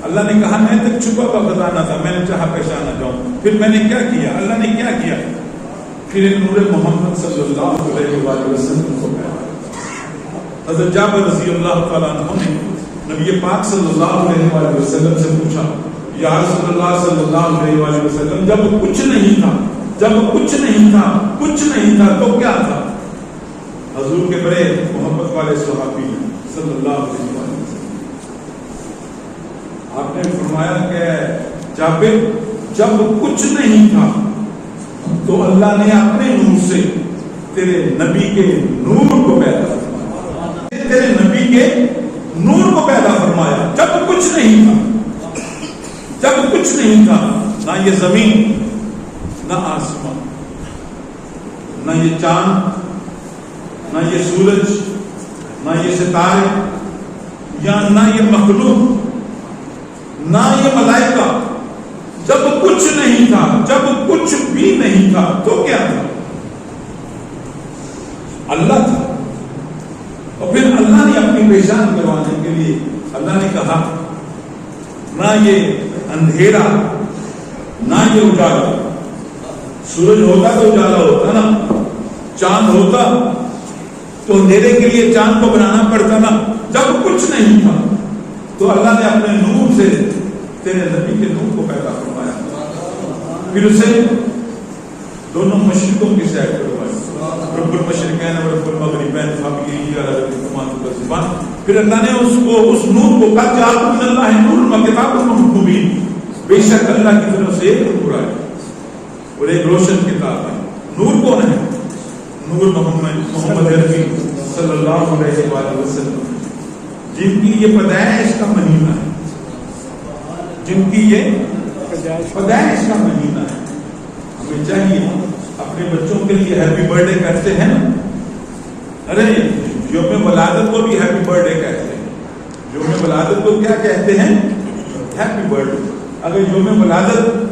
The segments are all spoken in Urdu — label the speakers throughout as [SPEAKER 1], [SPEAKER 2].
[SPEAKER 1] اللہ نے کہا میں تک چھپا ہوا خزانہ تھا، میں نے چاہا پہچانا جاؤں، پھر میں نے کیا کیا، اللہ نے کیا کیا، پھر ایک نور محمد صلی اللہ علیہ وآلہ وسلم کو پیدا۔ حضرت جابر رضی اللہ تعالیٰ عنہ نے نبی پاک صلی اللہ علیہ وآلہ وسلم سے پوچھا، یا رسول اللہ صلی اللہ علیہ وآلہ وسلم، جب کچھ نہیں تھا، جب کچھ نہیں تھا، کچھ نہیں تھا تو کیا تھا؟ حضور کے بڑے محبت والے صحابی صلی اللہ علیہ وآلہ وسلم آپ نے فرمایا کہ جابر جب کچھ نہیں تھا تو اللہ نے اپنے نور سے تیرے نبی کے نور کو پیدا فرمایا، تیرے نبی کے نور کو پیدا فرمایا۔ جب کچھ نہیں تھا، جب کچھ نہیں تھا، نہ یہ زمین، نہ آسمان، نہ یہ چاند، نہ یہ سورج، نہ یہ ستارے، یا نہ یہ مخلوق، نہ یہ ملائکہ، جب کچھ نہیں تھا، جب کچھ بھی نہیں تھا تو کیا تھا؟ اللہ تھا۔ اور پھر اللہ نے اپنی پہچان کروانے کے لیے اللہ نے کہا نہ یہ اندھیرا نہ یہ اجالا، سورج ہوتا تو اجالا ہوتا نا، چاند ہوتا تو اندھیرے کے لیے چاند کو بنانا پڑتا نا، جب کچھ نہیں تھا تو اللہ نے اپنے نور سے تیرے نبی کے نور کو پیدا فرمایا، پھر اسے دونوں مشرقوں کی سیر کروائی، رب المشرقین و رب المغربین فابیہ علی الکمال والزبان۔ پھر اللہ نے اس نور کو کہا جاء من اللہ نور و کتاب مبین، بے شک اللہ کی طرف سے ایک نور ہے اور ایک روشن کتاب ہے۔ نور کون ہے؟ نور محمد عربی صلی اللہ علیہ وآلہ وسلم، جن کی یہ پیدائش کا مہینہ ہے، جن کی یہ پیدائش کا مہینہ ہے۔ ہمیں چاہیے اپنے بچوں کے لیے ہیپی برتھ ڈے کرتے ہیں نا، ارے یوم ولادت کو بھی ہیپی برتھ ڈے کہتے ہیں۔ یوم ولادت کو کیا کہتے ہیں؟ Happy birth day. اگر یوم ولادت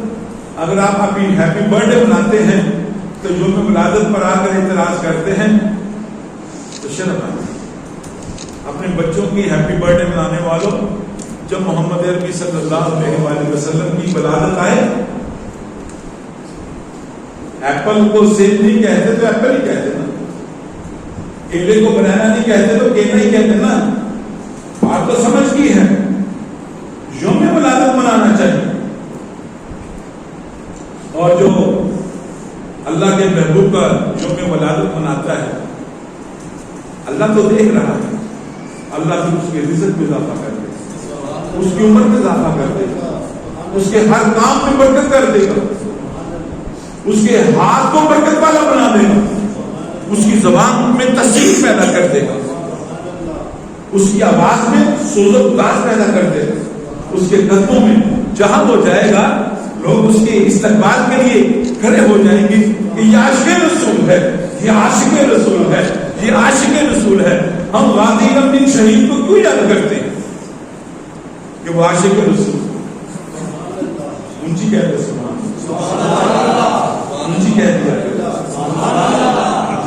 [SPEAKER 1] اگر آپ ابھی ہیپی برتھ ڈے مناتے ہیں تو یوم ولادت پر آ کر اعتراض کرتے ہیں تو شرم آتی ہے۔ اپنے بچوں کی ہیپی برتھ ڈے منانے والوں، جب محمد عربی صلی اللہ علیہ وآلہ وسلم کی ولادت آئے، ایپل کو سیب نہیں کہتے تو ایپل ہی کہتے نا، کیلے کو بنانا نہیں کہتے تو کیلا ہی کہتے نا۔ بات تو سمجھ کی ہے، یوم ولادت منانا چاہیے، اور جو اللہ کے محبوب کا یوم ولادت مناتا ہے اللہ تو دیکھ رہا ہے، اللہ پھر اس کے رزق میں اضافہ کر دے گا، اس کی عمر میں اضافہ کر دے گا، اس کے ہر کام میں برکت کر دے گا، اس کے ہاتھ کو برکت والا بنا دے گا، اس کی زبان میں تسلیم پیدا کر دے گا، اس کی آواز میں سوز و گداز پیدا کر دے گا، اس کے قدموں میں جہاں وہ جائے گا لوگ اس کے استقبال کے لیے کھڑے ہو جائیں گے کہ یہ عاشق رسول ہے، یہ عاشق رسول ہے، یہ عاشق رسول ہے۔ ہم غازی غمدین شہید کو کیوں یاد کرتے ہیں؟ کہ وہ عاشق رسول، اونچی کہتے سبحان اللہ، اونچی کہہ دیا۔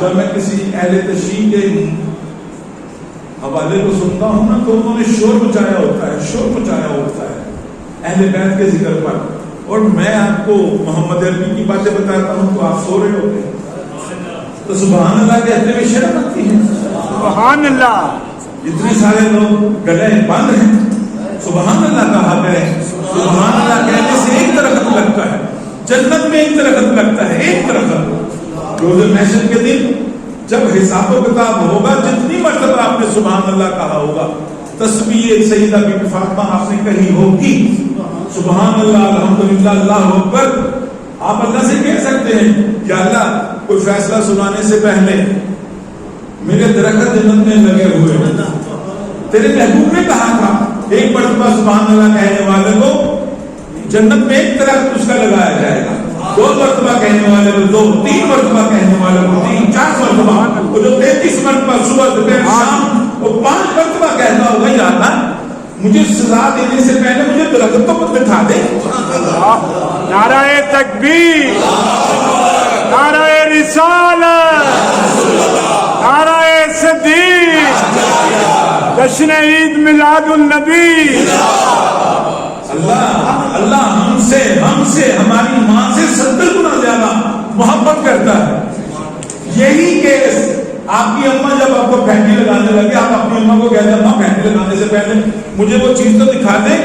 [SPEAKER 1] جب میں کسی اہل تشریح کے حوالے کو سنتا ہوں نا تو انہوں نے شور مچایا ہوتا ہے، شور مچایا ہوتا ہے اہل بیت کے ذکر پر، اور میں آپ کو محمد عربی کی باتیں بتاتا ہوں تو آپ سو رہے ہوتے ہیں، تو سبحان اللہ کہتے ہوئے شرم آتی ہے۔ سبحان اللہ، اتنے سارے لوگ گلے بند ہیں، سبحان اللہ کہا کریں۔ سبحان اللہ کہنے سے ایک درخت لگتا ہے جنت میں، ایک درخت لگتا ہے، ایک درخت۔ روز محشر کے دن جب حساب و کتاب ہوگا، جتنی مرتبہ آپ نے سبحان اللہ کہا ہوگا، تسبیح سیدہ بی بی فاطمہ آپ نے کہی ہوگی، سبحان اللہ الحمدللہ اللہ اکبر، آپ اللہ سے کہہ سکتے ہیں یا اللہ کوئی فیصلہ سنانے سے پہلے میرے درخت جنت میں لگے ہوئے ہیں، تیرے محبوب نے کہا تھا ایک مرتبہ سبحان اللہ کہنے والے کو جنت میں ایک درخت اس کا لگایا جائے گا، 2 مرتبہ کہنے والے کو 2، 3 مرتبہ کہنے والے کو 3، 4 مرتبہ، وہ جو 33 مرتبہ صبح دوپہر شام وہ 5 مرتبہ کہتا ہوگا یا اللہ مجھے سزا دینے سے پہلے مجھے درخت کو بٹھا دے۔
[SPEAKER 2] نعرہ تکبیر، نعرہ رسالت، نعرہ صدیق، جشن عید میلاد النبی۔
[SPEAKER 1] آپ کی اماں جب آپ کو پھینٹی لگانے لگے آپ اپنی اماں کو کہتے ہیں اماں پھینٹی لگانے سے پہلے مجھے وہ چیز تو دکھا دیں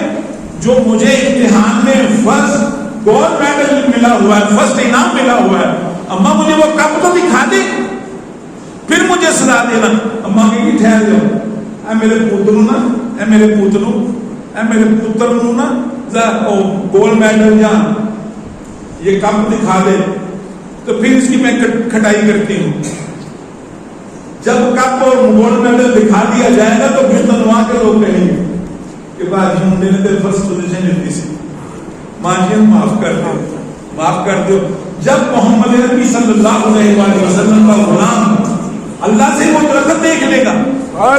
[SPEAKER 1] جو مجھے امتحان میں فرسٹ گولڈ میڈل ملا ہوا ہے, فرسٹ انعام ملا ہوا ہے, اماں مجھے وہ کپ تو دکھا دیں پھر مجھے سلا دینا. اماں کی ٹھہر جاؤ, اے میرے پوتروں نا, اے میرے پوتروں, اے میرے پوتر نو نا گولڈ میڈل یا یہ کپ دکھا دے تو پھر اس کی میں کھٹائی کرتی ہوں. جب کپ اور گولڈ میڈل دکھا دیا جائے گا تو پھر تنوا کے لوگ کہیں گے کہ بھائی ہم نے تو فرسٹ پوزیشن لیتی سی, ماجی معاف کر دو, معاف کر دو. جب محمد نبی صلی اللہ علیہ وآلہ وسلم کا غلام اللہ سے وہ درخت دیکھ لے گا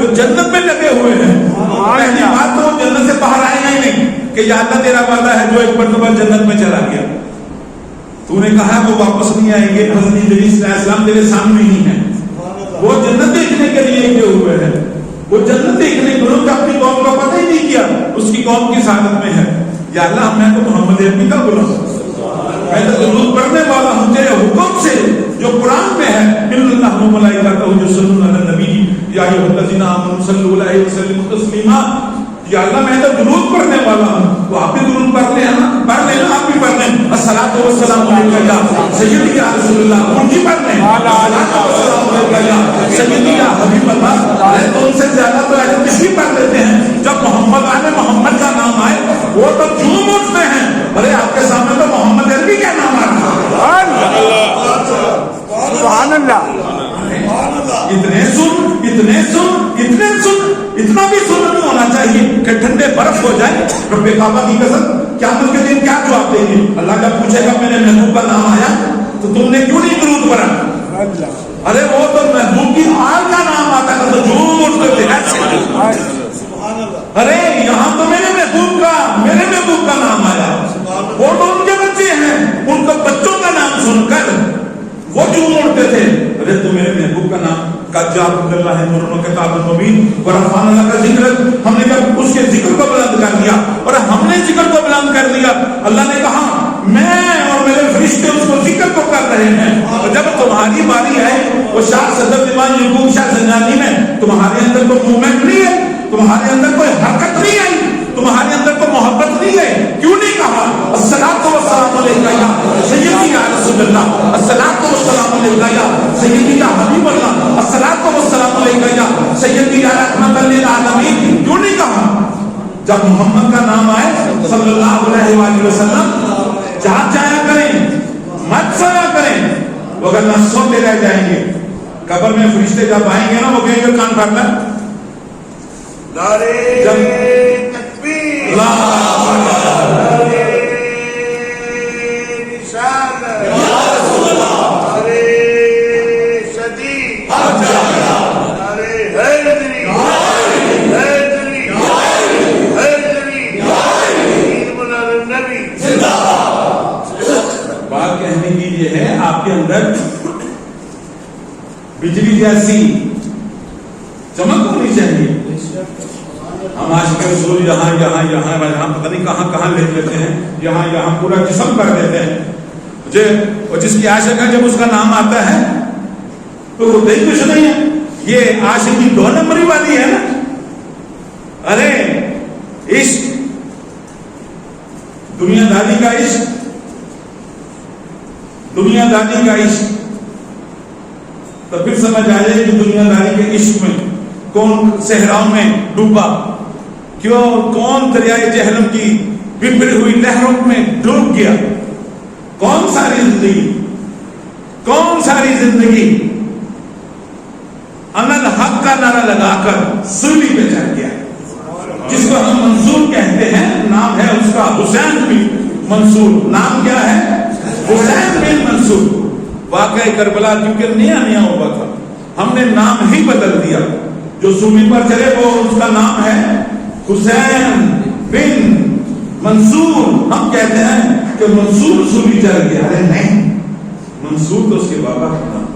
[SPEAKER 1] جو جنت میں لگے ہوئے ہیں, پہلی بات تو وہ جنت سے باہر آئے گا ہی نہیں کہ یا اللہ تیرا وعدہ ہے جو ایک مرتبہ جنت میں چلا گیا تو نے کہا وہ واپس نہیں آئیں گے, حضرت نبی صلی اللہ علیہ وسلم تیرے سامنے ہی ہیں, وہ جنت دیکھنے کے لیے گئے ہوئے ہیں, وہ جنت دیکھنے کے لیے اپنی قوم کا پتہ ہی نہیں کیا اس کی قوم کی سعادت میں ہے. یا اللہ میں تو محمد عربی کا غلام, میں تو درود پڑھنے والا ہوں تیرے حکم سے جو قرآن میں ہے, ان اللہ و ملائکتہ یصلون علی النبی یا ایھا الذین آمنوا صلوا علیہ وسلموا تسلیما. یا اللہ میں تو درود پڑھنے والا ہوں, تو آپ بھی درود پڑھ لیں نا, پڑھ لینا آپ بھی پڑھ لیں. الصلاۃ والسلام علیکہ یا سیدی یا رسول اللہ, ان کی پڑھ لیں. الصلاۃ والسلام علیکہ یا سیدی یا حبیب اللہ. ارے تو ان سے زیادہ تو ایسے کس بھی پڑھ لیتے ہیں. جب محمد آنے محمد کا نام آئے وہ تو جھوم اٹھتے ہیں. ارے آپ کے سامنے تو محمد عربی کا نام آ رہا ہے.
[SPEAKER 2] سبحان اللہ.
[SPEAKER 1] اتنے سن اتنا بھی سن نہیں ہونا چاہیے کہ ٹھنڈے برف ہو جائے. رب کعبہ کی قسم قیامت کے دن کیا جواب دیں گے؟ اللہ جب پوچھے گا میرے محبوب کا نام آیا تو تم نے کیوں نہیں درود پڑھا؟ ارے وہ تو محبوب کی آل کا نام آتا ہے تو جھوم اٹھتے تھے. ارے یہاں تو میرے محبوب کا نام آیا, وہ تو ان کے بچے ہیں, ان کے بچوں کا نام سن کر وہ جھوم اٹھتے تھے. ارے تو میرے محبوب کا نام قجاب عبداللہ نورن کتاب المبین ورفعنا لک ذکرک, ہم نے جب اس کے ذکر کو بلند کر دیا اور ہم نے ذکر کو بلند کر دیا, اللہ نے کہا میں اور میرے فرشتے اس کو ذکر کو کر رہے ہیں. اور جب تمہاری باری آئے وہ شاہ صدر دیوان یعقوب شاہ زنجانی میں تمہارے اندر کوئی مومنٹ نہیں ہے, تمہارے اندر کوئی حرکت نہیں آئی, تمہارے اندر کوئی محبت نہیں ہے, کیوں نہیں کہا الصلاۃ والسلام علیکہ یا سیدی یا رسول اللہ, الصلاۃ والسلام علیکہ یا سیدی یا حبیب اللہ, الصلاۃ والسلام علیکہ یا سیدی یا رحمت للعالمین, کیوں نہیں کہا؟ جب محمد کا نام آئے صلی اللہ علیہ وآلہ وسلم, جہاں جایا کریں مت سویا کریں, وگرنہ سوتے رہ جائیں گے. قبر میں فرشتے جب آئیں گے نا وہ کہیں گے کان پھاڑنا
[SPEAKER 3] نعرے تکبیر, نعرے رسالت, نعرے شدید, نعرے حیدری, حیدری, حیدری, ایمان النبی.
[SPEAKER 1] بات کہنے کی یہ ہے آپ کے اندر بجلی جیسی چمک ہونی چاہیے. ہم عاشق رسول یہاں پتہ نہیں کہاں لے لیتے ہیں, یہاں پورا جسم کر دیتے ہیں. جس کی عاشق ہے جب اس کا نام آتا ہے تو ہوتا ہی کچھ نہیں ہے. یہ عاشقی 2 نمبری والی ہے نا. ارے عشق, دنیا داری کا عشق, دنیا داری کا عشق, تو پھر سمجھ آ جائے کہ دنیا داری کے عشق میں کون صحراؤں میں ڈوبا, کیوں کون دریائے جہنم کی بکھری ہوئی لہروں میں ڈوب گیا. کون ساری زندگی انا الحق کا نعرہ لگا کر سولی پہ چڑھ گیا, جس کو ہم منصور کہتے ہیں. نام ہے اس کا حسین بن منصور. نام کیا ہے؟ حسین بن منصور. واقعہ کربلا کیونکہ نیا ہوا تھا, ہم نے نام ہی بدل دیا. جو سولی پر چلے وہ اس کا نام ہے حسین بن منصور. ہم کہتے ہیں کہ منصور سولی چڑھ گیا. ارے نہیں, منصور تو اس کے بابا کا نام ہے.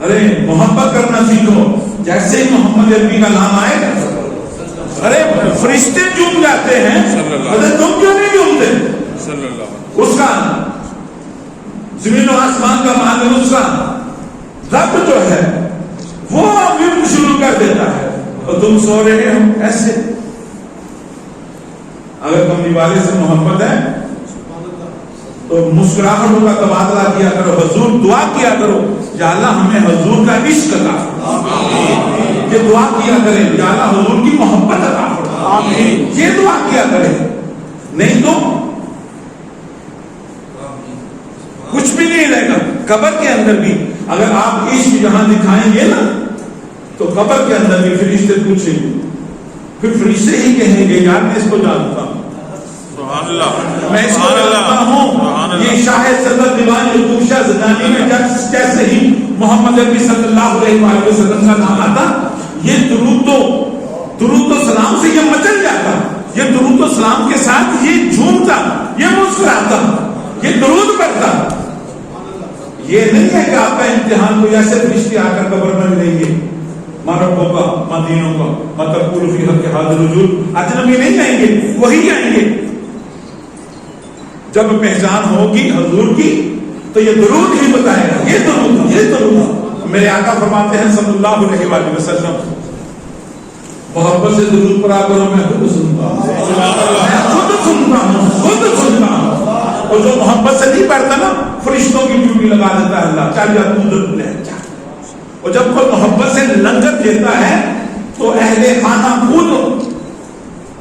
[SPEAKER 1] ارے محبت کرنا سیکھو. جیسے ہی محمد عربی کا نام آئے ارے فرشتے جھوم جاتے ہیں. ارے تم کیوں نہیں جھومتے؟ اس کا زمین و آسمان کا مالک, اس کا رب جو ہے وہ ورد شروع کر دیتا ہے اور تم سو رہے ہو ایسے. اگر کملی والے سے محبت ہے تو مسکراہٹوں کا تبادلہ کیا کرو, حضور دعا کیا کرو یا اللہ ہمیں حضور کا عشق عطا فرما. یہ دعا کیا کریں یا اللہ حضور کی محبت عطا فرما. یہ دعا کیا کریں, نہیں تو کچھ بھی نہیں رہے گا. قبر کے اندر بھی اگر آپ عشق یہاں دکھائیں گے نا تو قبر کے اندر بھی فرشتے پوچھیں گے, پھر فرشتے ہی کہیں گے یار میں اس کو جانتا ہوں, میں اس کو جانتا ہوں. یہ شاہ صدر دیوان القوشہ زنانی میں جیسے ہی محمد عربی صلی اللہ علیہ وسلم کا نام آتا, یہ درود و سلام سے یہ مچل جاتا, یہ درود و سلام کے ساتھ یہ جھومتا, یہ مسکراتا, یہ درود پڑھتا. یہ نہیں ہے کہ آپ کا امتحان کوئی ایسے فرشتے آ کر قبر میں ملیں گے, ماربوں کا, مدینوں کا, متقول فی حق حاضر رجوع, اجنبی نہیں آئیں گے, وہی آئیں گے. جب پہچان ہوگی حضور کی تو یہ درود ہی بتائے گا, یہ درود. میرے آقا فرماتے ہیں صلی اللہ علیہ وآلہ وسلم, محبت سے درود پڑھا کرو, میں خود سنتا ہوں, خود سنتا ہوں. اور جو محبت سے نہیں پڑھتا نا فرشتوں کی ڈیوٹی لگا دیتا ہے اللہ, چل جا تو لے جا. اور جب کوئی محبت سے لنگر دیتا ہے تو اہل خانہ خود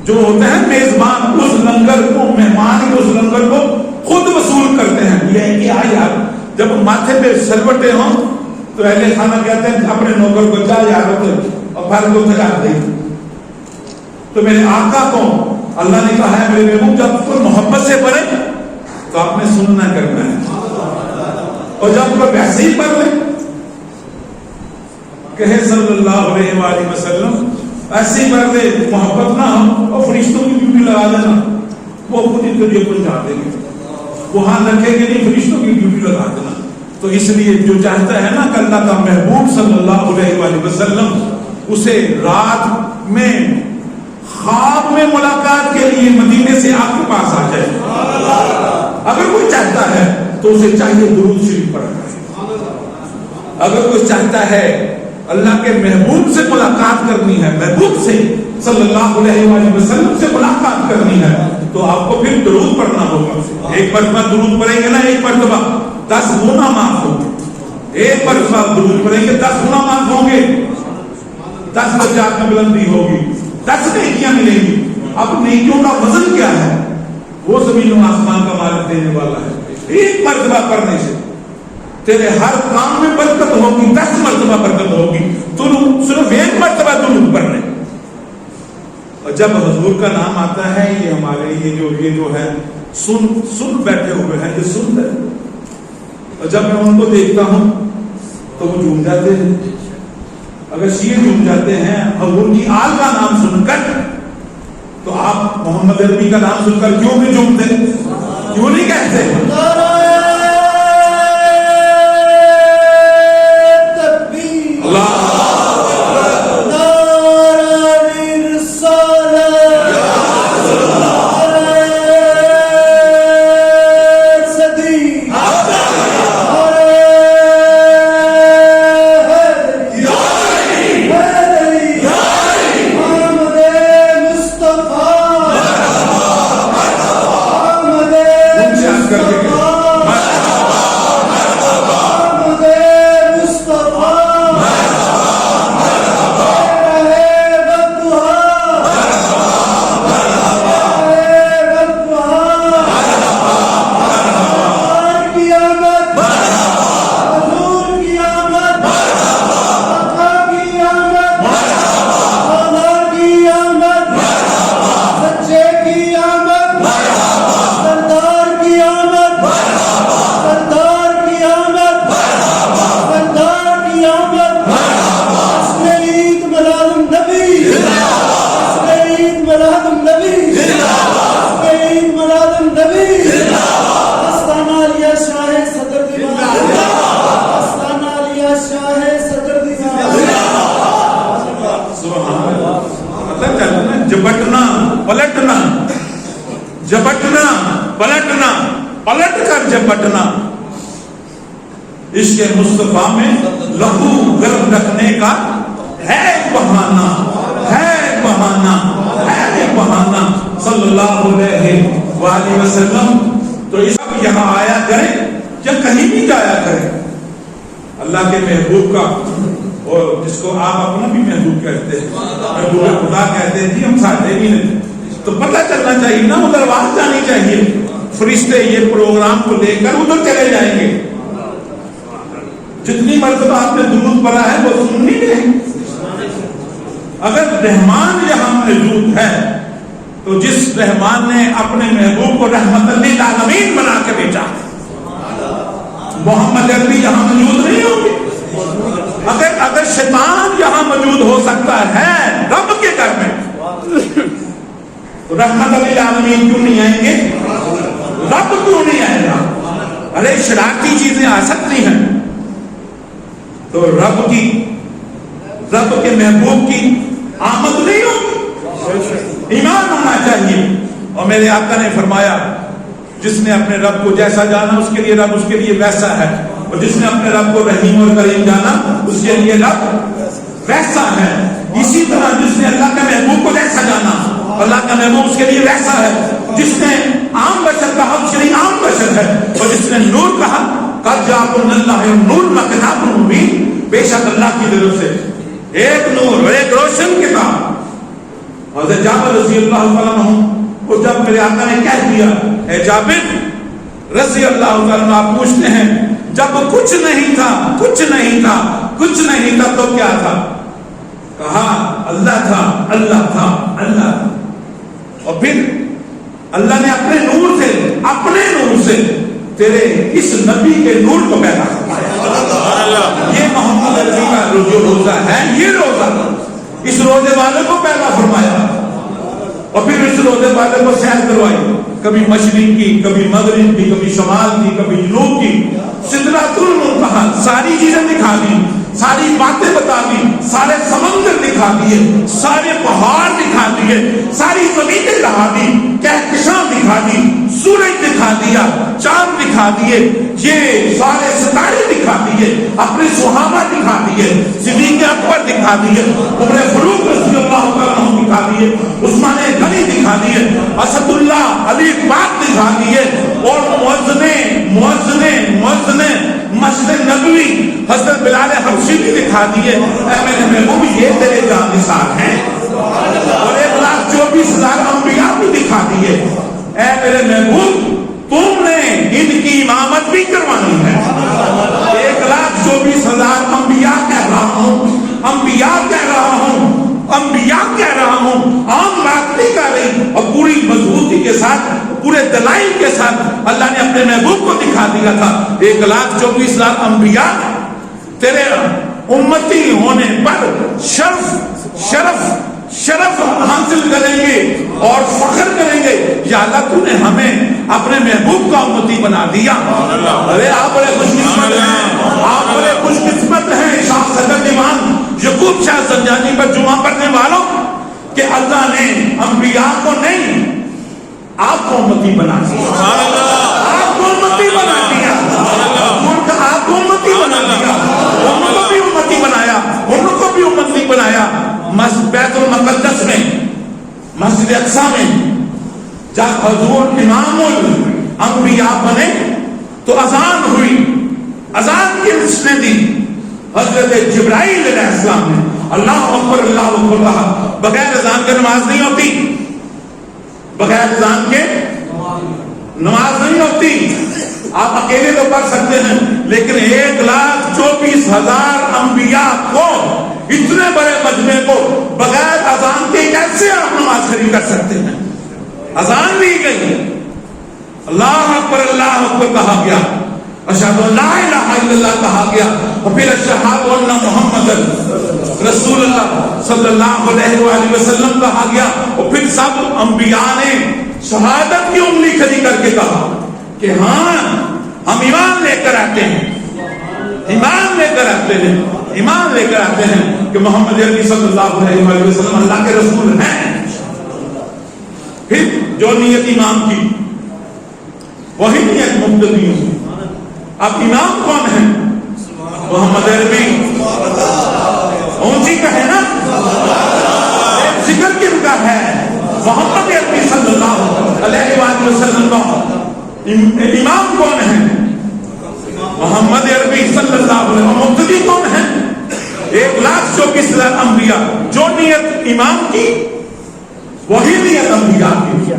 [SPEAKER 1] جو ہوتے ہیں میزبان اس لنگر کو, مہمان اس لنگر کو خود وصول کرتے ہیں. یہ کیا یار, جب ماتھے پہ سلوٹے ہوں تو اہل خانہ کہتے ہیں اپنے نوکر کو جا یار اور پھر کو تھکا دے. تو میرے آقا کو اللہ نے کہا ہے میرے محبوب جب کوئی محبت سے پڑھے تو آپ نے سننا کرنا ہے, اور جب کوئی ویسے ہی پڑھ لے کہے صلی اللہ علیہ وآلہ وسلم ایسے ہی پڑھ لے, محبت نہ ہو اور فرشتوں کی ڈیوٹی لگا دینا, وہ خود ہی تجھے پہنچا دیں گے, وہاں رکھیں گے نہیں, فرشتوں کی ڈیوٹی لگا دینا. تو اس لیے جو چاہتا ہے نا کہ اللہ کا محبوب صلی اللہ علیہ وآلہ وسلم اسے رات میں خواب میں ملاقات کے لیے مدینے سے آپ کے پاس آ جائے, اگر کوئی چاہتا ہے تو اسے چاہیے درود شریف پڑھنا ہے. اگر کوئی چاہتا ہے اللہ کے محبوب سے ملاقات کرنی ہے, محبوب سے صلی اللہ علیہ وآلہ وسلم سے ملاقات کرنی ہے, تو آپ کو پھر درود پڑھنا ہوگا. ایک مرتبہ درود پڑھیں گے نا, ایک مرتبہ 10 گنا معاف ہوں گے. ایک مرتبہ درود پڑھیں گے 10 گنا معاف ہوں گے, 10 درجات میں بلندی ہوگی, 10 نیکیاں ملیں گی. اب نیکیوں کا وزن کیا ہے, وہ زمین و آسمان کا مالک دینے والا ہے. ایک مرتبہ پڑھنے سے تیرے ہر کام میں برکت ہوگی, 10 مرتبہ برکت ہوگی. تو صرف ایک مرتبہ درود پڑھنے. اور جب حضور کا نام آتا ہے یہ ہمارے یہ جو ہے سن بیٹھے ہوئے ہیں, یہ سن ہے. اور جب میں ان کو دیکھتا ہوں تو وہ جھوم جاتے ہیں. اگر شیعہ جھوم جاتے ہیں حضور کی آل کا نام سن کر, تو آپ محمد عربی کا نام سن کر کیوں نہیں جھومتے, کیوں نہیں کہتے؟ عشق مصطفیٰ میں لہو گرم رکھنے کا ہے بہانہ، ہے بہانہ، ہے بہانہ صلی اللہ علیہ وآلہ وسلم۔ تو اس وقت یہاں آیا کریں یا کہیں بھی جایا کریں، اللہ کے محبوب کا، اور جس کو آپ اپنا بھی محبوب کہتے ہیں، محبوب خدا کہتے ہیں، جی ہم ساتھ بھی نہیں، تو پتہ چلنا چاہیے نا، ادھر آواز جانی چاہیے، فرشتے یہ پروگرام کو لے کر ادھر چلے جائیں گے، جتنی مرتبہ آپ نے درود پڑھا ہے وہ سننی نہیں۔ اگر رحمان یہاں موجود ہے تو جس رحمان نے اپنے محبوب کو رحمت للعالمین بنا کے بھیجا، محمد عربی یہاں موجود نہیں ہوگی۔ اگر شیطان یہاں موجود ہو سکتا ہے رب کے گھر میں، تو رحمت للعالمین کیوں نہیں آئیں گے؟ رب کیوں نہیں آئے گا؟ ارے شرارتی چیزیں آ سکتی ہیں، تو رب کے محبوب کی آمد نہیں ہوگی۔ ایمان ہونا چاہیے۔ اور میرے آقا نے فرمایا جس نے اپنے رب کو جیسا جانا اس کے لیے رب اس کے لیے ویسا ہے، اور جس نے اپنے رب کو رحیم اور کریم جانا اس کے لیے رب ویسا ہے۔ اسی طرح جس نے اللہ کے محبوب کو جیسا جانا، اللہ کا محبوب اس کے لیے ویسا ہے۔ جس نے عام بشر کہا اس کے لیے عام بشر ہے، اور جس نے نور کہا قد جاءکم من اللہ نور و کتاب مبین، بے شک اللہ کی طرف سے ایک نور اور ایک روشن کتاب۔ حضرت جابر رضی اللہ تعالیٰ عنہ کو جب میرے آقا نے کہہ دیا اے جابر رضی اللہ تعالیٰ عنہ، آپ پوچھتے ہیں جب کچھ نہیں تھا کچھ نہیں تھا کچھ نہیں تھا تو کیا تھا؟ کہا اللہ تھا اللہ تھا اللہ تھا۔ اور پھر اللہ نے اپنے نور سے تیرے اس نبی کے نور کو پیدا فرمایا۔ یہ محمد عربی کا جو روزہ ہے، یہ روزہ اس روزے والے کو پیدا فرمایا، اور پھر اس روزے والے کو سیر کروائی، کبھی مشرق کی، کبھی مغرب کی، کبھی شمال کی، کبھی جنوب کی، سدرۃ المنتہا ساری چیزیں دکھا دی، ساری باتیں بتا دی، سارے سمندر دکھا دیے، سارے پہاڑ دکھا دیے، ساری زمینیں دکھا دی، کہکشاں دکھا دی، سورج دکھا دیا، چاند دکھا دیے، یہ سارے ستارے دکھا دیے، اپنے صحابہ دکھا دیے، صدیق اکبر دکھا دیے، عمر فاروق رضی اللہ عنہ دکھا دیے، عثمان غنی دکھا دیے، اسد اللہ علی پاک دکھا دیے، اور مؤذن مسجد نبوی حضرت بلال حبشی بھی دکھا دیے۔ اے میرے محبوب یہ تیرے جان نثار ہیں، اور 1,24,000 انبیاء بھی دکھا دیے۔ اے میرے محبوب تم نے ان کی امامت بھی کروانی ہے۔ 1,24,000 انبیاء کہہ رہا ہوں، انبیاء کہہ رہا ہوں، انبیاء کہہ رہا ہوں، عام بات نہیں کر رہی، اور پوری مضبوطی کے ساتھ پورے دلائل کے ساتھ اللہ نے اپنے محبوب کو دکھا دیا تھا۔ 1,24,000 انبیاء تیرے امتی ہونے پر شرف حاصل کریں گے اور فخر کریں گے، یا اللہ تو نے ہمیں اپنے محبوب کا امتی بنا دیا۔ ارے آپ بڑے خوش قسمت ہیں، آپ بڑے خوش قسمت ہیں شاہ صدر امام یعقوب شاہ زنجانی پر جمعہ پڑھنے والوں، کہ اللہ نے انبیاء کو نہیں آپ کو امتی بنا دیا، آپ کو امتی بنا دیا، آپ کو امتی بنا دیا، ان کو بھی امتی بنایا، ان کو بھی امتی بنایا۔ بیت المقدس میں مسجد اقصی میں جب حضور امام الانبیاء بنے تو اذان ہوئی، اذان کی نے دی، حضرت جبرائیل علیہ السلام نے اللہ اکبر اللہ اکبر کہا۔ بغیر اذان کے نماز نہیں ہوتی، بغیر اذان کے نماز نہیں ہوتی۔ آپ اکیلے تو پڑھ سکتے ہیں، لیکن 1,24,000 انبیاء کو، اتنے بڑے مجمع کو بغیر اذان کے کیسے آپ نماز کھڑی کر سکتے ہیں؟ اذان دی گئی، اللہ اکبر کہا گیا، اشہد ان لا الہ الا اللہ کہا گیا، اور پھر اشہد ان محمد رسول اللہ صلی اللہ علیہ وآلہ وسلم کہا گیا، اور پھر سب انبیاء نے شہادت کی انگلی کھڑی کر کے کہا کہ ہاں ہم ایمان لے کر آتے ہیں، ایمان لے کر آتے ہیں، ایمان لے کر آتے ہیں کہ محمد عربی صلی اللہ علیہ وسلم اللہ کے رسول ہیں۔ پھر جو نیت امام کی وہی نیت مقتدیوں کی۔ اب امام کون ہے؟ محمد عربی اونچی کا ہے نا، ذکر کن کا ہے؟ محمد عربی صلی اللہ علیہ وآلہ وسلم. امام کون ہے؟ محمد عربی صلی اللہ علیہ وسلم. مقتدی کون ہے؟ 1,24,000 انبیاء. جو نیت امام کی وہی نیت انبیاء کی،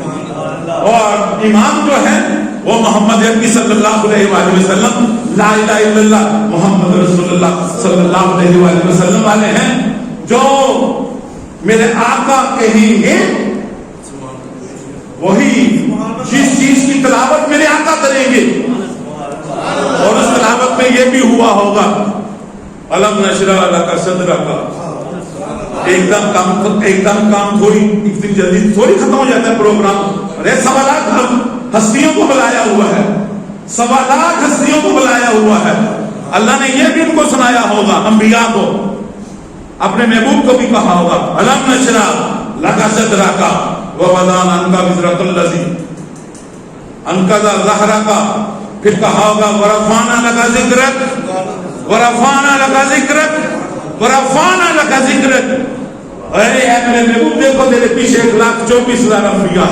[SPEAKER 1] اور امام جو ہے وہ محمد عربی صلی اللہ علیہ وآلہ وسلم لا الہ الا اللہ محمد رسول اللہ صلی اللہ علیہ وآلہ وسلم والے ہیں. جو میرے آقا کہیں گے وہی جس چیز کی تلاوت میرے آقا کریں گے، اور اس تلاوت میں یہ بھی ہوا ہوگا الم نشرح لک صدرک. ایک دم کام تھوڑی ایک دن جلدی تھوڑی ختم ہو جاتا ہے پروگرام. ارے 1.25 لاکھ ہستیوں کو بلایا ہوا ہے، 1.25 لاکھ ہستیوں کو بلایا ہوا ہے. اللہ نے یہ بھی ان کو سنایا ہوگا، انبیاء کو، اپنے محبوب کو بھی کہا ہوگا الم نشرح لک صدرک ووضعنا عنک وزرک الذی انقض ظہرک. پھر کہا ہوگا ورفعنا لک ذکرک ورفعنا لک ذکرک ورفعنا لک ذکرک. اے میرے محبوب دیکھو تیرے پیچھے 1,24,000 انبیاء،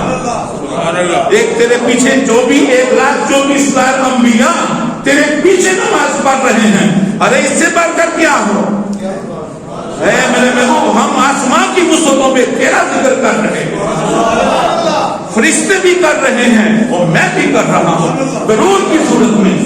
[SPEAKER 1] ایک تیرے پیچھے جو بھی 1,24,000 انبیاء تیرے پیچھے نماز پڑھ رہے ہیں. ارے اس سے بڑھ کر کیا ہو؟ اے میرے محبوب ہم آسمان کی وسعتوں پہ تیرا ذکر کر رہے ہیں، فرشتے بھی کر رہے ہیں اور میں بھی کر رہا ہوں درود کی صورت میں.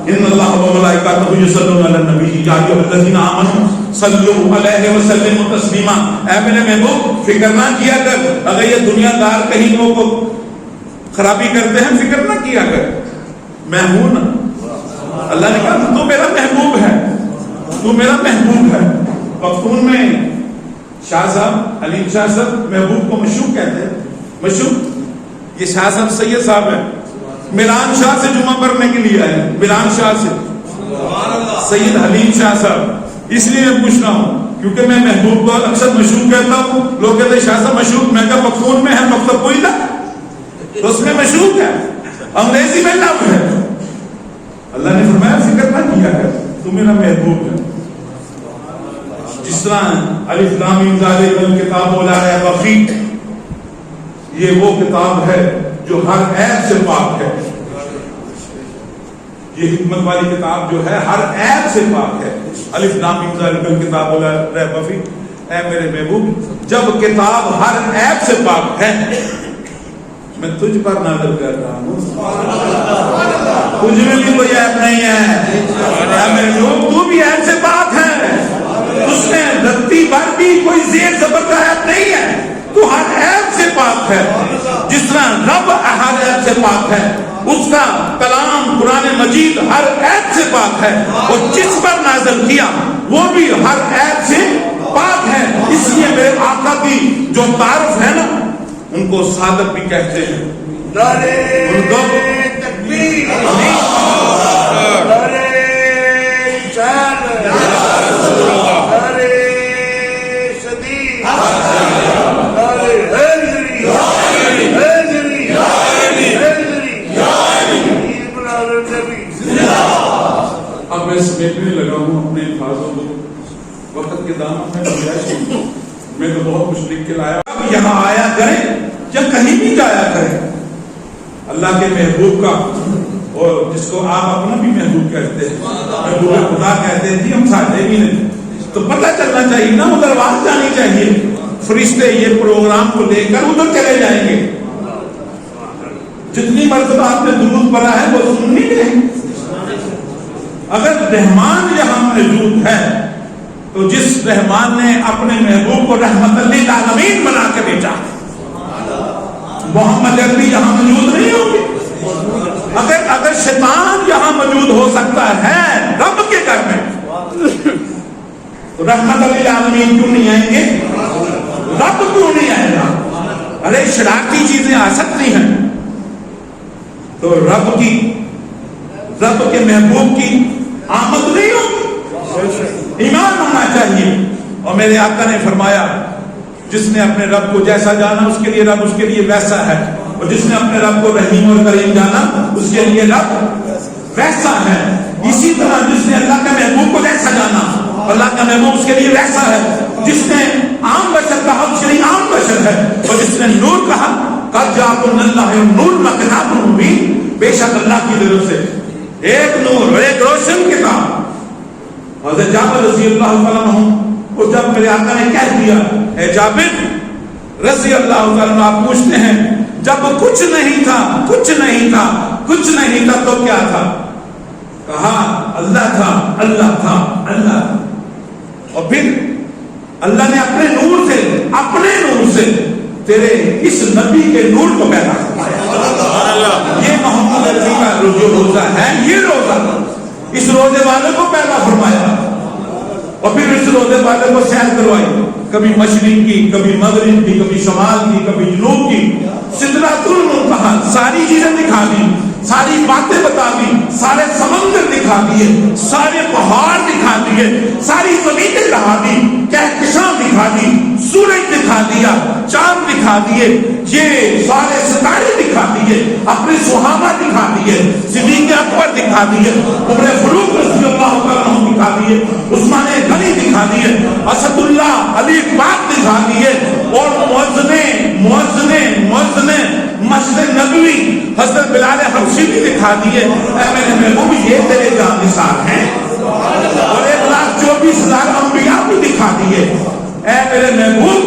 [SPEAKER 1] ان اللہ و ملائکتہ یصلون علی النبی یا ایھا الذین آمنوا صلوا علیہ وسلموا تسلیما. اے میرے محبوب فکر نہ کیا کر اگر یہ دنیا دار کہیں لوگوں کو خرابی کرتے ہیں، فکر نہ کیا کر، میں ہوں نا. اللہ نے کہا تو میرا محبوب ہے، تو میرا محبوب ہے. پختون میں شاہ صاحب علیم شاہ صاحب محبوب کو مشوق کہتے ہیں. مشوق یہ شاہ صاحب سید صاحب ہے، میران شاہ سے جمعہ پڑھنے کے لیے آئے، میران شاہ سے سید حلیم شاہ صاحب. اس لیے میں پوچھ رہا ہوں کیونکہ میں محبوب کو اکثر مشوق کہتا ہوں. لوگ کہتے ہیں شاہ صاحب مشوق، میں کہا پختون میں ہے مطلب کوئی تھا تو اس میں مشوق ہے، انگریزی میں لفظ ہے. اللہ نے فرمایا فکر نہ کیا کر، تو میرا محبوب ہے. جس طرح الف لام میم ذالک الکتاب لا ریب فیہ، یہ وہ کتاب ہے جو ہر عیب سے پاک ہے. یہ حکمت والی کتاب جو ہے ہر عیب سے پاک ہے. الف لام میم ذالک الکتاب لا ریب فیہ. اے میرے محبوب جب کتاب ہر عیب سے پاک ہے، میں تجھ پر نازل کر رہا ہوں، تجھ میں بھی کوئی عیب نہیں ہے. اے میرے محبوب تو بھی عیب سے پاک ہے، اس میں رتی بھر بھی کوئی زیر زبر کا عیب نہیں ہے، تو ہر عیب سے پاک ہے. جس طرح رب ہر عیب سے پاک ہے، اس کا کلام قرآن مجید ہر عیب سے پاک ہے، اور جس پر نازل کیا وہ بھی ہر عیب سے پاک ہے. اس لیے میرے آقا کی جو تعارف ہے نا ان کو صادق بھی کہتے ہیں.
[SPEAKER 3] نعرہ تکبیر، نعرہ رسالت، نعرہ صدیق، نعرہ حیدری، حیدری، حیدری، عید میلاد النبی.
[SPEAKER 1] اب میں سمیٹنے لگا ہوں اپنے الفاظوں کو، وقت کے دامن میں گنجائش نہیں. میں تو بہت کچھ لکھ کے لایا. اب یہاں آیا کریں یا کہیں بھی جایا کریں اللہ کے محبوب کا، اور جس کو آپ اپنا بھی محبوب کہتے ہیں، محبوب خدا کہتے ہیں، جی ہم ساتھ بھی نہیں، تو پتہ چلنا چاہیے نا، ادھر آواز جانی چاہیے. فرشتے یہ پروگرام کو لے کر ادھر چلے جائیں گے. جتنی مرتبہ آپ نے درود پڑھا ہے وہ سننی نہیں. اگر رحمان یہاں موجود ہے تو جس رحمان نے اپنے محبوب کو رحمت للعالمین بنا کے بھیجا، محمد عربی یہاں موجود نہیں ہوگی. اگر شیطان یہاں موجود ہو سکتا ہے رب کے گھر میں، تو رحمت للعالمین کیوں نہیں آئیں گے؟ رب کیوں نہیں آئے گا؟ ارے شرارتی چیزیں آ سکتی ہیں، تو رب کے محبوب کی آمد نہیں ہوگی. ایمان ہونا چاہیے. اور میرے آقا نے فرمایا جس نے اپنے رب کو جیسا جانا اس کے لیے رب اس کے لیے ویسا ہے، اور جس نے اپنے رب کو رحیم اور کریم جانا اس کے لیے رب ویسا ہے. اسی طرح جس نے اللہ کے محبوب کو جیسا جانا، اللہ کا محبوب اس کے لیے ویسا ہے. جس نے عام بشر کہا اس کے لیے عام بشر ہے، اور جس نے نور کہا قد جاءکم من اللہ نور و کتاب مبین، بے شک اللہ کی طرف سے ایک نور اور ایک روشن کتاب. حضرت جابر رضی اللہ تعالیٰ عنہ کو جب میرے آقا نے کہہ دیا اے جابر رضی اللہ تعالیٰ عنہ، آپ پوچھتے ہیں جب کچھ نہیں تھا کچھ نہیں تھا کچھ نہیں تھا تو کیا تھا؟ کہا اللہ تھا اللہ تھا اللہ تھا. اور پھر اللہ نے اپنے نور سے تیرے اس نبی کے نور کو پیدا کیا. یہ محمد عربی کا جو روزہ ہے، یہ روزہ اس روزے والے کو پیدا فرمایا، اور پھر اس روزے والے کو سیر کروائی، کبھی مشرق کی، کبھی مغرب کی، کبھی شمال کی، کبھی جنوب کی. سدرۃ المنتہا ساری چیزیں دکھا دی، ساری باتیں بتا دی، سارے سمندر دکھا دیے، سارے پہاڑ دکھا دیے، ساری زمینیں دکھا دی، کہکشاں دکھا دی، سورج دکھا دیا، چاند دکھا دیے، یہ سارے ستارے دکھا دیے، اپنے صحابہ دکھا دیے، صدیق اکبر دکھا دیے، عمر فاروق رضی اللہ عنہ دکھا دیے، عثمان غنی دکھا دیے، اسد اللہ علی پاک دکھا دیے، اور مؤذن مسجد نبوی حضرت بلال حبشی بھی دکھا دیے. اے میرے محبوب یہ تیرے جان نثار ہیں، اور 1,24,000 انبیاء بھی دکھا دیے. اے میرے محبوب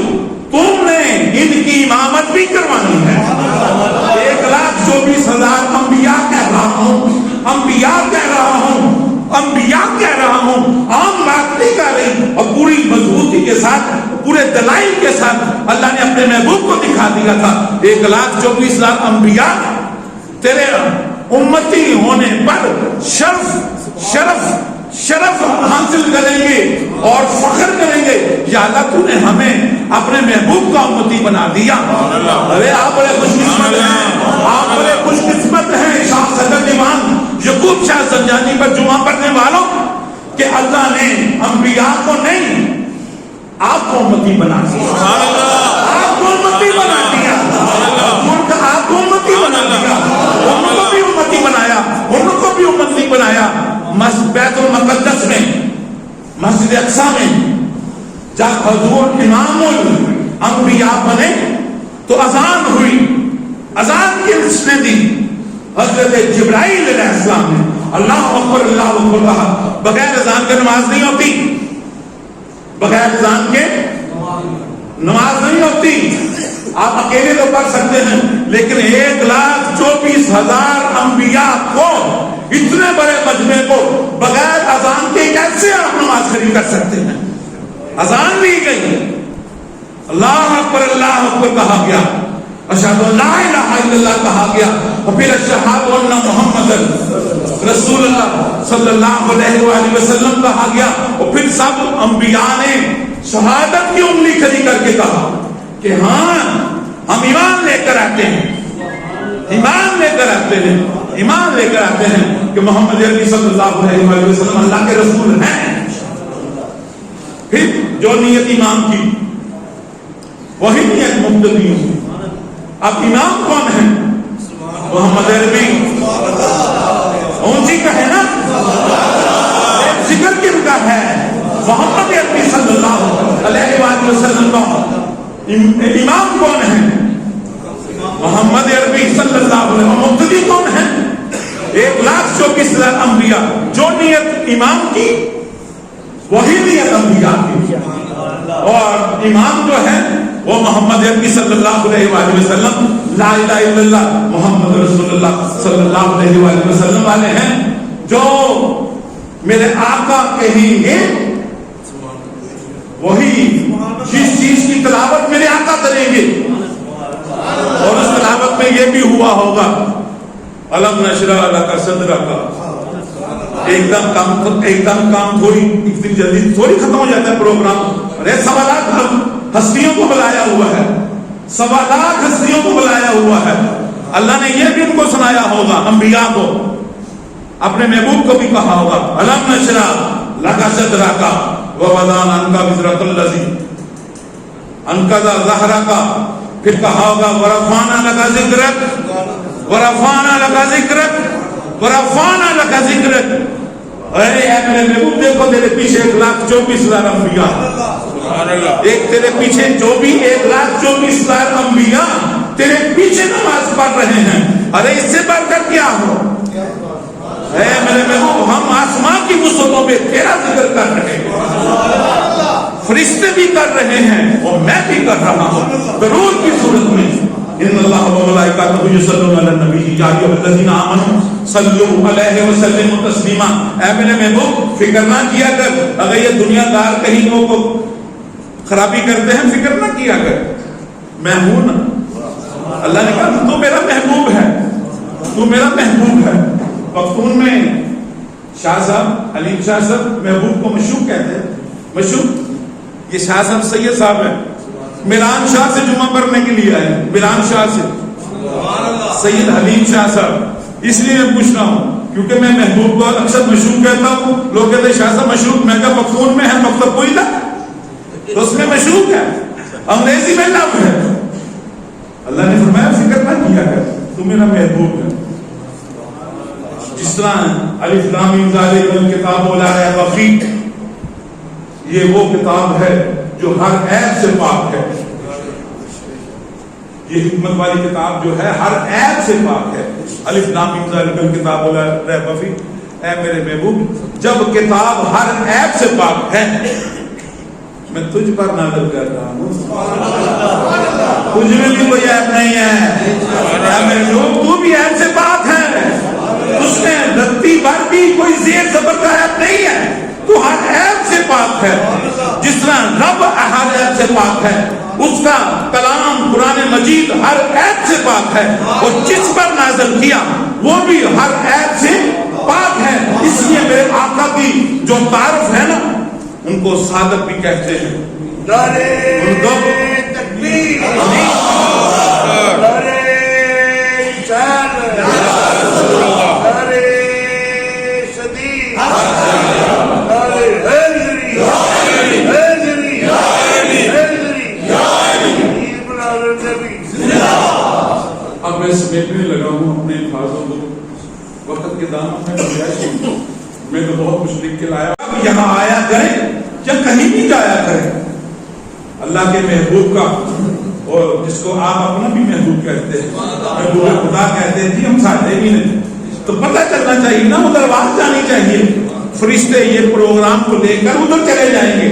[SPEAKER 1] تم نے ان کی امامت بھی کروانی ہے. 1,24,000 انبیاء کہہ رہا ہوں، انبیاء کہہ رہا ہوں، انبیاء کہہ رہا ہوں، عام بات نہیں کر رہی. اور پوری مضبوطی کے ساتھ، پورے دلائل کے ساتھ اللہ نے اپنے محبوب کو دکھا دیا تھا. 1,24,000 انبیاء تیرے امتی ہونے پر شرف حاصل کریں گے اور فخر کریں گے، یا اللہ تو نے ہمیں اپنے محبوب کا امتی بنا دیا. ارے آپ بڑے خوش قسمت ہیں، آپ بڑے خوش قسمت ہیں شاہ صدر دیوان یعقوب شاہ زنجانی پر جمعہ پڑھنے والوں، کہ اللہ نے انبیاء کو نہیں آپ کو امتی بنا دیا. آپ کو امتی بنا دیا، آپ کو امتی بنا دیا، ان کو بھی امتی بنایا، ان کو بھی امتی بنایا. بیت المقدس میں، مسجد اقصی میں جب حضور امام الانبیاء بنے تو اذان ہوئی، اذان کس نے دی؟ حضرت جبرائیل علیہ السلام نے. اللہ اکبر اللہ اکبر کہا. بغیر اذان کے نماز نہیں ہوتی، بغیر اذان کے نماز نہیں ہوتی. آپ اکیلے تو پڑھ سکتے ہیں، لیکن 1,24,000 انبیاء کو، اتنے بڑے مجمع کو بغیر اذان کے کیسے آپ نماز کھڑی کر سکتے ہیں؟ اذان دی گئی، اللہ اکبر کہا گیا، اشہد ان لا الہ الا اللہ کہا گیا، اور پھر اشہد ان محمد رسول اللہ صلی اللہ علیہ وآلہ وسلم کہا گیا. اور پھر سب انبیاء نے شہادت کی انگلی کھڑی کر کے کہا کہ ہاں ہم ایمان لے کر آتے ہیں، ایمان لے کر آتے ہیں، ایمان لے کر آتے ہیں کہ محمد عربی صلی اللہ علیہ وآلہ وسلم اللہ کے رسول ہیں. پھر جو نیت امام کی وہی نیت مقتدیوں کی. اب امام کون ہے؟ محمد عربی. اونچی کا ہے نا، ذکر کن کا ہے؟ محمد عربی صلی اللہ علیہ وآلہ وسلم کا امام کون ہے؟ محمد عربی صلی اللہ علیہ وسلم. مقتدی کون ہے؟ 1,24,000 انبیاء. جو نیت امام کی وہی نیت انبیاء کی، اور امام جو ہے وہ محمد عربی صلی اللہ علیہ وآلہ وسلم لا الہ الا اللہ محمد رسول اللہ صلی اللہ علیہ وآلہ وسلم والے ہیں. جو میرے آقا کہیں گے وہی جس چیز کی تلاوت میرے آقا کریں گے، اور اس تلاوت میں یہ بھی ہوا ہوگا الم نشرح لک صدرک. ایک دم کام تھوڑی اتنی جلدی تھوڑی ختم ہو جاتا ہے پروگرام. ارے 1.25 لاکھ ہستیوں کو بلایا ہوا ہے، 1.25 لاکھ ہستیوں کو بلایا ہوا ہے. اللہ نے یہ بھی ان کو سنایا ہوگا، انبیاء کو، اپنے محبوب کو بھی کہا ہوگا الم نشرح لک صدرک ووضعنا عنک وزرک الذی انقض ظہرک. پھر کہا ہوگا ورفعنا لک ذکرک ورفعنا لک ذکرک ورفعنا لک ذکرک. اے میرے محبوب دیکھو تیرے پیچھے 1,24,000 انبیاء، ایک تیرے پیچھے جو بھی 1,24,000 انبیاء تیرے پیچھے نماز پڑھ رہے ہیں، ارے اس سے بڑھ کر کیا ہو؟ اے میرے محبوب ہم آسمان کی وسعتوں میں تیرا ذکر کر رہے ہیں، فرشتے بھی کر رہے ہیں اور میں بھی کر رہا ہوں درود کی صورت میں۔ ان اللہ و ملائکتہ یصلون علی النبی یا ایھا الذین آمنوا صلوا علیہ وسلموا تسلیما۔ اے میرے محبوب فکر نہ کیا کر، اگر یہ دنیا دار کہیں کو خرابی کرتے ہیں فکر نہ کیا کر، میں ہوں نا۔ اللہ نے کہا تو میرا محبوب ہے، تو میرا محبوب ہے۔ پختون میں شاہ صاحب علیم شاہ صاحب محبوب کو مشوق کہتے ہیں، مشوق۔ یہ شاہ صاحب سید صاحب ہیں، میران شاہ سے جمعہ پڑھنے کے لیے آئے، میران شاہ سے سید حلیم شاہ صاحب۔ اس لیے میں پوچھ رہا ہوں کیونکہ میں محبوب کو اکثر مشوق کہتا ہوں، لوگ کہتے ہیں شاہ صاحب مشوق، میں کہا پختون میں ہے مکتب کوئی تھا تو اس میں مشوق ہے، انگریزی میں لفظ ہے۔ اللہ نے فرمایا فکر نہ کیا کر، تو میرا محبوب ہے۔ جس طرح الف لام میم ذالک الکتاب لا ریب فیہ، یہ وہ کتاب ہے جو ہر عیب سے پاک ہے، یہ حکمت والی کتاب جو ہے ہر عیب سے پاک ہے۔ الف لام میم ذالک الکتاب لا ریب فیہ، اے میرے محبوب جب کتاب ہر عیب سے پاک ہے، میں تجھ پر نازل کر رہا ہوں، تجھ میں بھی کوئی عیب نہیں ہے، اے میرے محبوب تو بھی عیب سے پاک ہے، اس میں رتی بھر بھی کوئی زیر زبر کا عیب نہیں ہے، تو ہر عیب سے پاک ہے۔ جس طرح رب ہر عیب سے پاک ہے، اس کا کلام قرآن مجید ہر عیب سے پاک ہے، اور جس پر نازل کیا وہ بھی ہر عیب سے پاک ہے۔ اس لیے میرے آقا کی جو تعارف ہے نا ان کو صادق بھی کہتے ہیں۔
[SPEAKER 3] نعرہ تکبیر، نعرہ رسالت، نعرہ صدیق، نعرہ حیدری، حیدری، حیدری، ابن النبی۔
[SPEAKER 1] اب میں سمیٹنے لگا ہوں اپنے الفاظوں کو، وقت کے دامن میں گنجائش نہیں، میں تو بہت کچھ لکھ کے لایا۔ اب یہاں آیا کریں یا کہیں بھی جایا کریں، اللہ کے محبوب کا، اور جس کو آپ اپنا بھی محبوب کہتے ہیں، محبوب خدا کہتے ہیں، جی ہم ساتھ بھی نہیں، تو پتہ چلنا چاہیے نا، ادھر آواز جانی چاہیے، فرشتے یہ پروگرام کو لے کر ادھر چلے جائیں گے۔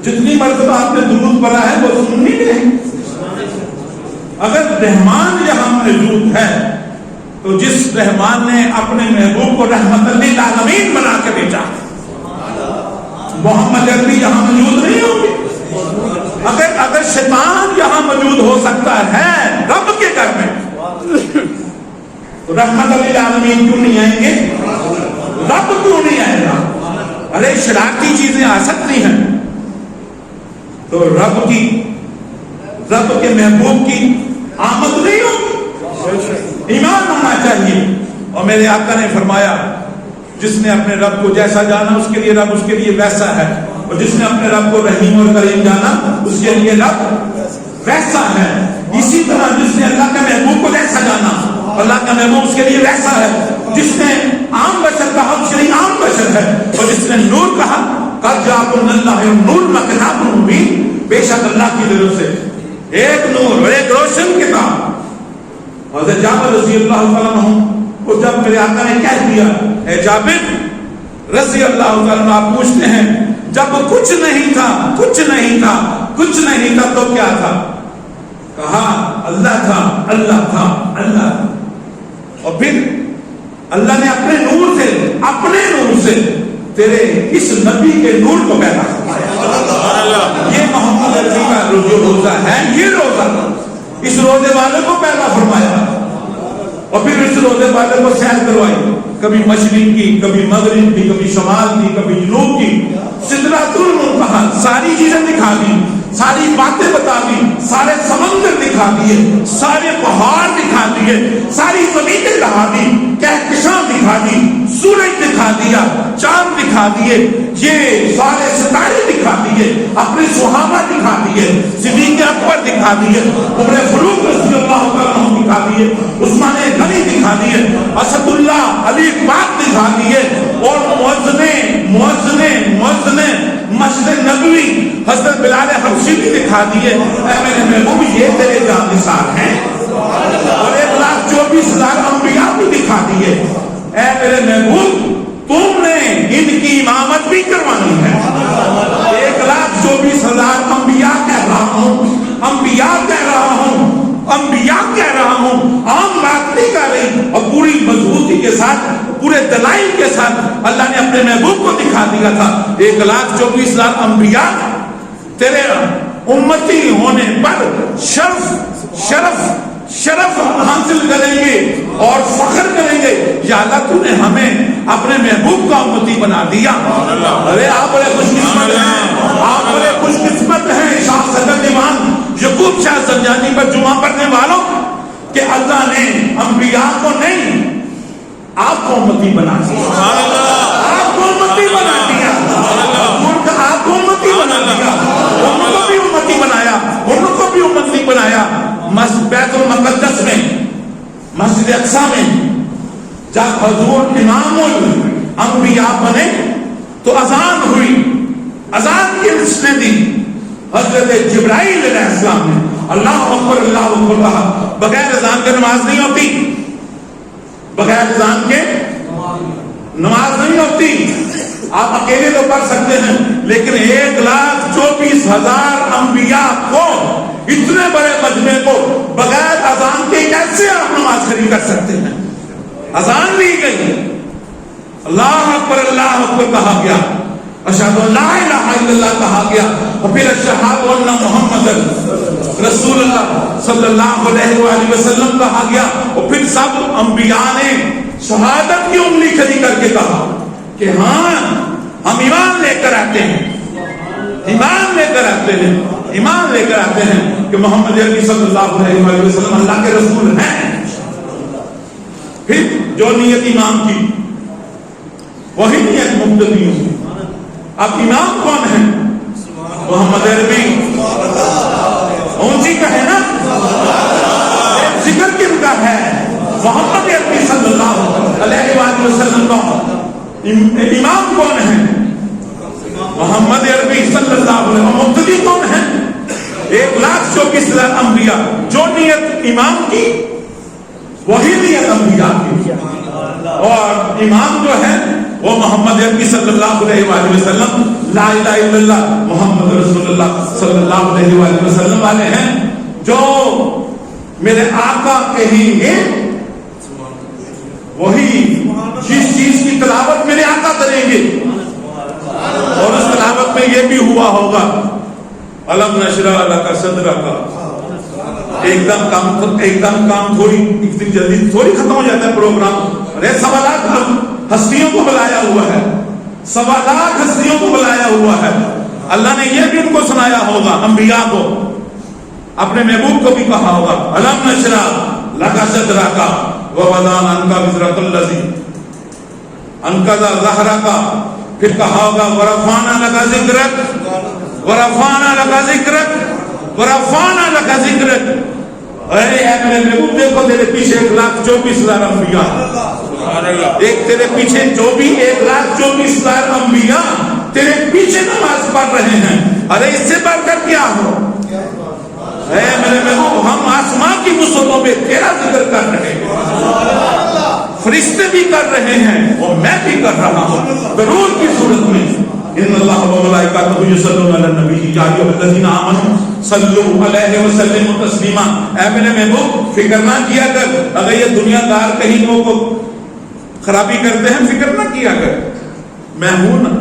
[SPEAKER 1] جتنی مرتبہ آپ نے درود پڑھا ہے وہ سن نہیں رہے۔ اگر رحمان یہاں موجود ہے تو جس رحمان نے اپنے محبوب کو رحمت للعالمین بنا کے بھیجا، محمد عربی یہاں موجود نہیں ہوں گے۔ اگر شیطان یہاں موجود ہو سکتا ہے رب کے گھر میں، تو رحمت للعالمین کیوں نہیں آئیں گے؟ رب کیوں نہیں آئے گا؟ ارے شرارتی چیزیں آ سکتی ہیں، تو رب کے محبوب کی آمد نہیں ہوگی، ایمان ہونا چاہیے۔ اور میرے آقا نے فرمایا جس نے اپنے رب کو جیسا جانا اس کے لیے رب اس کے لیے ویسا ہے، اور جس نے اپنے رب کو رحیم اور کریم جانا اس کے لیے رب ویسا ہے۔ اسی طرح جس نے اللہ کے محبوب کو جیسا جانا اللہ کا محبوب اس کے لیے ویسا ہے، جس نے عام بشر کہا اس کے لیے عام بشر ہے، اور جس نے نور کہا قد جاءکم من اللہ نور و کتاب مبین، بے شک اللہ کی طرف سے ایک نور اور ایک روشن کتاب۔ حضرت جابر رضی اللہ تعالیٰ عنہ کو جب میرے آقا نے کہہ دیا اے جابر رضی اللہ تعالیٰ عنہ، آپ پوچھتے ہیں جب کچھ نہیں تھا تو کیا تھا؟ کہا اللہ تھا، اللہ تھا، اللہ تھا، اور پھر اللہ نے اپنے نور سے تیرے اس نبی کے نور کو پیدا فرمایا۔ یہ محمد عربی کا جو روزہ ہے، یہ روزہ اس روزے والے کو پیدا فرمایا، اور پھر اس روزے والے کو سیر کروائی، کبھی مشرق کی، کبھی مغرب کی، کبھی شمال کی، کبھی جنوب کی، سدرۃ المنتہا ساری چیزیں دکھا دی، ساری باتیں بتا دی، سارے سمندر دکھا دیے، سارے پہاڑ دکھا دیے، ساری زمینیں دکھا دی، کہکشاں دکھا دی، سورج دکھا دیا، چاند دکھا دیے، یہ سارے ستارے دکھا دیے، اپنے صحابہ دکھا دیے، صدیق اکبر دکھا دیے، عمر فاروق رضی اللہ عنہ دکھا دیے، عثمان غنی دکھا دیے، اسد اللہ علی پاک دکھا دیے اور مؤذن مسجد نبوی حضرت بلال حبشی بھی دکھا دیے. اے میرے محبوب یہ تیرے جان نثار ہیں. اور 1,24,000 انبیاء بھی دکھا دیے. اے میرے محبوب تم نے ان کی امامت بھی کروانی ہے. 1,24,000 انبیاء کہہ رہا ہوں عام بات نہیں کر رہی. اور پوری مضبوطی کے ساتھ پورے دلائل کے ساتھ اللہ نے اپنے محبوب کو دکھا دیا تھا. 1,24,000 انبیاء تیرے امتی ہونے پر شرف حاصل کریں گے اور فخر کریں گے. یا اللہ تو نے ہمیں اپنے محبوب کا امتی بنا دیا. ارے آپ بڑے خوش قسمت ہیں شاہ صدر ایمان یعقوب شاہ سنجانی پر جمعہ پڑھنے والوں کہ اللہ نے انبیاء کو نہیں آپ کو امتی بنا دیا. آپ کو امتی بنا دیا. آپ کو امتی بنا دیا. ان کو بھی امتی بنایا. ان کو بھی امتی بنایا. بیت المقدس میں مسجد اقصی میں جب حضور امام الانبیاء بنے تو اذان ہوئی. اذان کی رسم دی حضرت جبرائیل علیہ السلام نے اللہ اکبر کہا. بغیر اذان کے نماز نہیں ہوتی. بغیر اذان کے نماز نہیں ہوتی. آپ اکیلے تو پڑھ سکتے ہیں لیکن 1,24,000 انبیاء کو اتنے بڑے مجمع کو بغیر اذان کے کیسے آپ نماز کھڑی کر سکتے ہیں؟ اذان لی گئی. اللہ اکبر کہا گیا. اشہد ان لا الہ الا اللہ کہا گیا. اور پھر اشہد ان محمد رسول اللہ صلی اللہ علیہ وآلہ وسلم کہا گیا. اور پھر سب انبیاء نے شہادت کی انگلی کھڑی کر کے کہا کہ ہاں ہم ایمان لے کر آتے ہیں. ایمان لے کر آتے ہیں کہ محمد عربی صلی اللہ علیہ وآلہ وسلم اللہ کے رسول ہیں. پھر جو نیت امام کی وہی نیت مقتدیوں کی. اب امام کون ہے؟ محمد عربی. اونچی کا ہے نا ذکر کن کا ہے؟ محمد عربی صلی اللہ علیہ وآلہ وسلم کا. امام کون ہے؟ محمد عربی صلی اللہ علیہ وسلم. مقتدی کون ہے؟ 1,24,000 انبیاء. جو نیت امام کی وہی نیت انبیاء کی. اور امام جو ہے وہ محمد عربی صلی اللہ علیہ وآلہ وسلم لا الہ الا اللہ محمد رسول اللہ صلی اللہ علیہ وآلہ وسلم والے ہیں. جو میرے آقا کہیں گے وہی جس چیز کی تلاوت میرے آقا کریں گے. اور اس تلاوت میں یہ بھی ہوا ہوگا علم نشرح لک صدرک. ایک دم کام تھوڑی ایک دن جلدی تھوڑی ختم ہو جاتا ہے پروگرام. ارے 1.25 لاکھ ہستیوں کو بلایا ہوا ہے. 1.25 لاکھ ہستیوں کو بلایا ہوا ہے. اللہ نے یہ بھی ان کو سنایا ہوگا انبیاء کو. اپنے محبوب کو بھی کہا ہوگا علم نشرح لک صدرک ووضعنا عنک وزرک الذی انقض ظہرک. پھر کہا ہوگا ورفعنا لک ذکرک ورفعنا لک ذکرک ورفعنا لک ذکرک. اے میرے محبوب دیکھو تیرے پیچھے 1,24,000 انبیاء. ایک تیرے پیچھے جو بھی 1,24,000 انبیاء تیرے پیچھے نماز پڑھ رہے ہیں. ارے اس سے بڑھ کر کیا ہو؟ اے میرے محبوب ہم آسمان کی وسعتوں میں تیرا ذکر کر رہے ہیں. فرشتے بھی کر رہے ہیں اور میں بھی کر رہا ہوں درود کی صورت میں. ان اللہ و ملائکتہ یصلون علی النبی یا ایھا الذین آمنوا صلوا علیہ وسلموا تسلیما. اے میرے محبوب فکر نہ کیا کر اگر یہ دنیا دار کہیں لوگوں کو خرابی کرتے ہیں فکر نہ کیا کر. میں ہوں نا.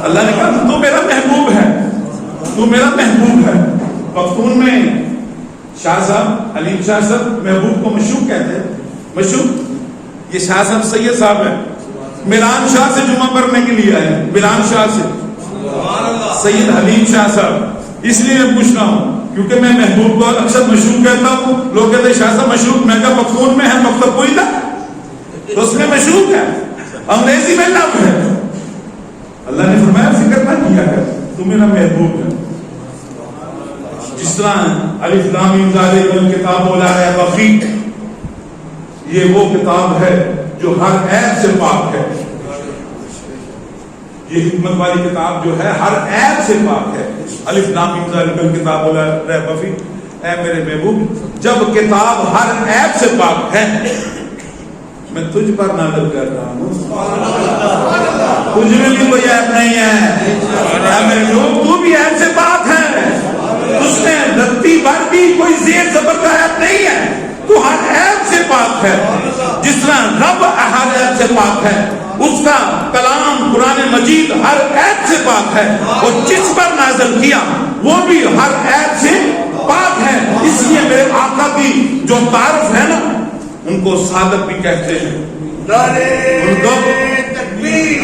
[SPEAKER 1] اللہ نے کہا تو میرا محبوب ہے. تو میرا محبوب ہے. پختون میں شاہ صاحب علیم شاہ صاحب محبوب کو مشوق کہتے ہیں. مشوق یہ شاہ صاحب سید صاحب ہے. میران شاہ سے جمعہ پڑھنے کے لیے آئے. میران شاہ سے سید حلیم شاہ صاحب. اس لیے میں پوچھ رہا ہوں کیونکہ میں محبوب کو اکثر مشوق کہتا ہوں. لوگ کہتے ہیں شاہ صاحب مشوق. میں کہا پختون میں ہے مکتب کوئی تھا تو اس میں مشوق ہے. انگریزی میں لفظ ہے. اللہ نے فرمایا فکر نہ کیا کر تو میرا محبوب ہے. جس طرح الف لام میم ذالک الکتاب لا ریب فیہ یہ وہ کتاب ہے جو ہر عیب سے پاک ہے. یہ حکمت والی کتاب جو ہے ہر عیب سے پاک ہے. الف لام میم ذالک الکتاب لا ریب فیہ. اے میرے محبوب جب کتاب ہر عیب سے پاک ہے میں تجھ پر نازل کر رہا ہوں. تجھ میں بھی کوئی عیب نہیں ہے. اے میرے محبوب تو بھی عیب سے پاک ہے. اس میں رتی بھر بھی کوئی زیر زبر کا عیب نہیں ہے. تو ہر عیب سے پاک ہے. جس طرح رب ہر عیب سے پاک ہے اس کا کلام قرآن مجید ہر عیب سے پاک ہے. اور جس پر نازل کیا وہ بھی ہر عیب سے پاک ہے. اس لیے میرے آقا کی جو تعارف ہے نا ان کو صادق بھی کہتے ہیں.
[SPEAKER 3] نعرہ تکبیر